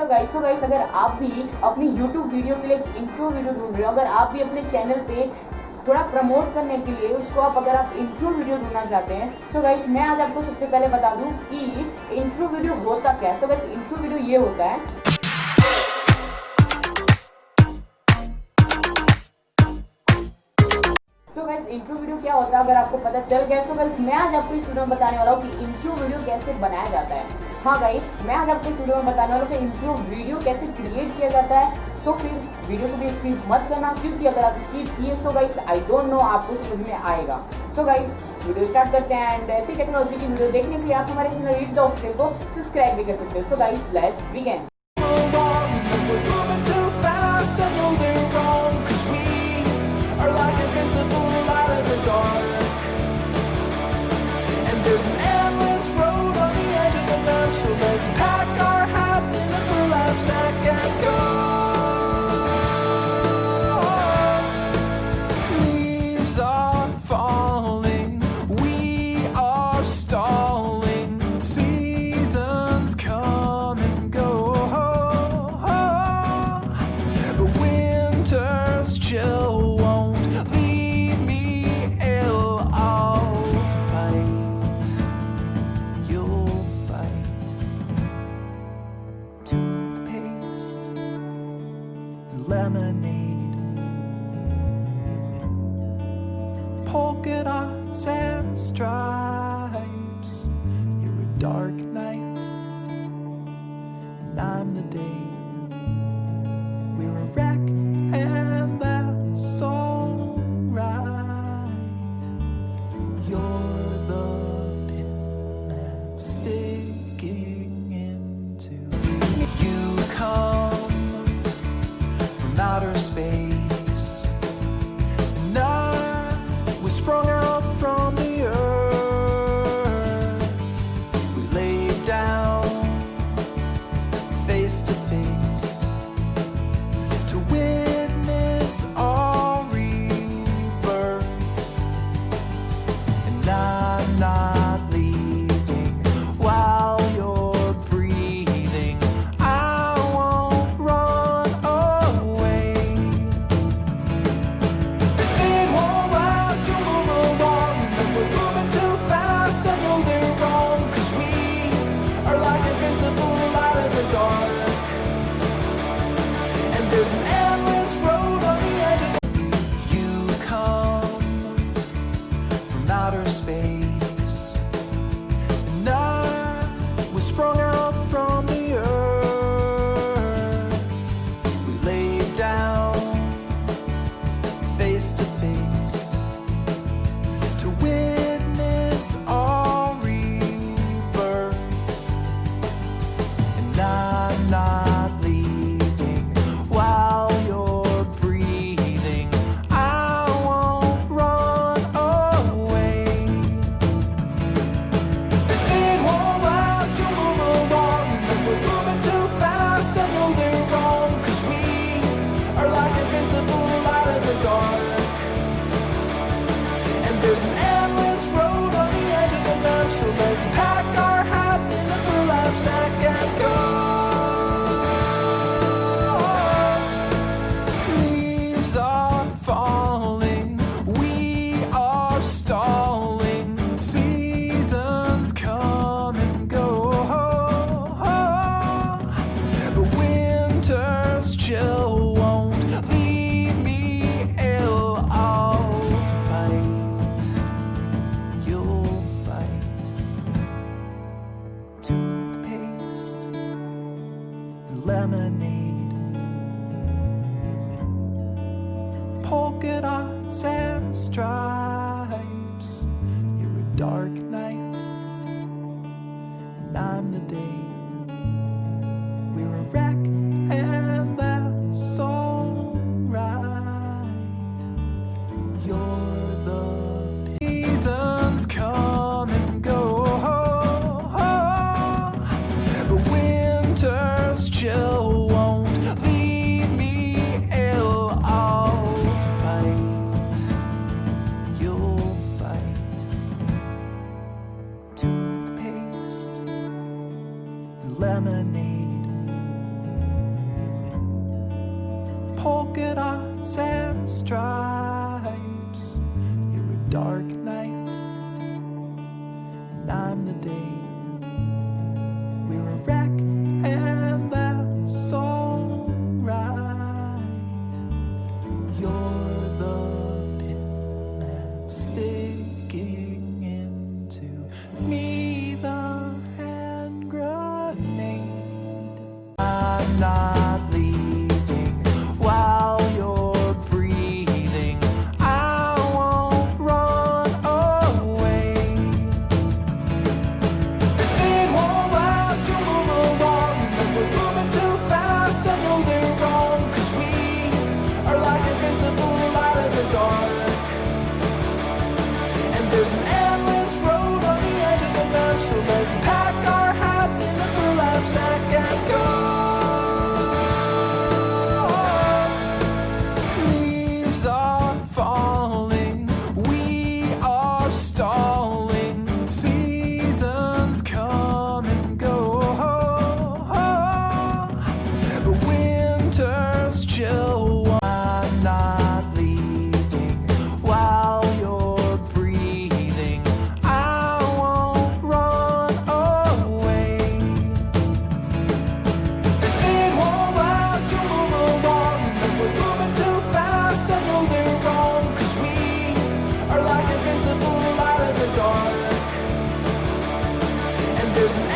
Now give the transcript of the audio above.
So guys अगर आप भी अपनी यूट्यूब वीडियो के लिए इंट्रो वीडियो ढूंढ रहे हो, अगर आप भी अपने चैनल पे थोड़ा प्रमोट करने के लिए उसको अगर आप इंट्रो वीडियो ढूंढना चाहते हैं, सो गाइस मैं आज आपको सबसे पहले बता दूं कि इंट्रो वीडियो होता क्या है। सो गाइस इंट्रो वीडियो ये होता है। सो गाइस इंट्रो वीडियो क्या होता है अगर आपको पता चल गया। सो गाइस मैं आज आपको इस वीडियो में बताने वाला हूँ कि इंट्रो वीडियो कैसे बनाया जाता है। हाँ गाइस मैं आज आपको इस वीडियो में बताने वाला हूँ कि इंट्रो वीडियो कैसे क्रिएट किया जाता है। सो फिर वीडियो को भी स्किप मत करना, क्योंकि अगर आप स्किप किए so guys I don't know आपको समझ में आएगा। सो गाइस वीडियो स्टार्ट करते हैं एंड ऐसी टेक्नोलॉजी की वीडियो देखने के लिए आप हमारे चैनल रीड द ऑफिशियल को सब्सक्राइब भी कर सकते हो। So guys let's begin. There's an endless road on the edge of the map, so let's pack our hats in a burlap sack and go. Leaves are falling, we are stalling, seasons come and go, but winter's chill won't leave me ill. Lemonade, polka dots and stripes. You're a dark night, and I'm the day. We're a wreck, and that's alright. You're the pin that's sticking into you. Come outer space, and I was sprung out from the earth. We laid down face to face to witness our rebirth, and I'm not leaving while you're breathing. I won't run away. This ain't won't last, you'll move along, but we're moving too fast. I know they're wrong, 'cause we are like invisible light in the dark, and there's an endless road on the edge of the... You come from outer space, and I was sprung out from the earth. We laid down face to face to witness our rebirth, and I'm not leaving while you're breathing. I won't run away. This ain't won't last, you'll move along, but we're moving too fast. I know they're wrong, 'cause we are like invisible light in the dark, and there's an endless road on the edge of the map, so let's pack our hats in a burlap sack and go. Leaves are falling, we are stalling, seasons come and go, but winter's chill won't leave me ill. I'll fight, you'll fight. To 'Toothpaste and lemonade, polka dots and stripes. You're a dark night, and I'm the day. We're a wreck, and that's alright. You're the pin that's sticking into you. Come from outer space, and I was sprung out from the earth. We laid down face to face to witness our rebirth, and I'm not leaving while you're breathing. I won't run away. This ain't won't last, you'll move along, but we're moving too fast. I know they're wrong, 'cause we are like invisible light in the dark, and there's an endless road on the edge of the map, so let's pack our hats in a burlap sack and go. Leaves are falling, we are stalling, seasons come and go, but winter's chill won't leave me ill. I'll fight, you'll fight. Toothpaste and lemonade, polka dots and stripes. You're a dark night, and I'm the day. We're a wreck, and that's alright. You're the seasons come and go, but winter's chill won't leave me ill. I'll fight, you'll fight. Toothpaste and lemonade, polka dots and stripes. You're a dark night, and I'm the day. We're a wreck, and that's alright. You're the pin that's sticking into me, the hand grenade. I'm not leaving while you're breathing. I won't run away. They say it won't last, you'll move along, but we're moving too fast. I know they're wrong, 'cause we are like invisible light in the dark. And there's an endless road on the edge of the map, so let's pack our hats in a burlap sack and go. Leaves are falling, we are stalling. Seasons come and go, but winter's chill. I'm not leaving while you're breathing. I won't run away. They say it won't last, you'll move along, but we're moving too fast. I know they're wrong, 'cause we are like invisible light in the dark. And there's an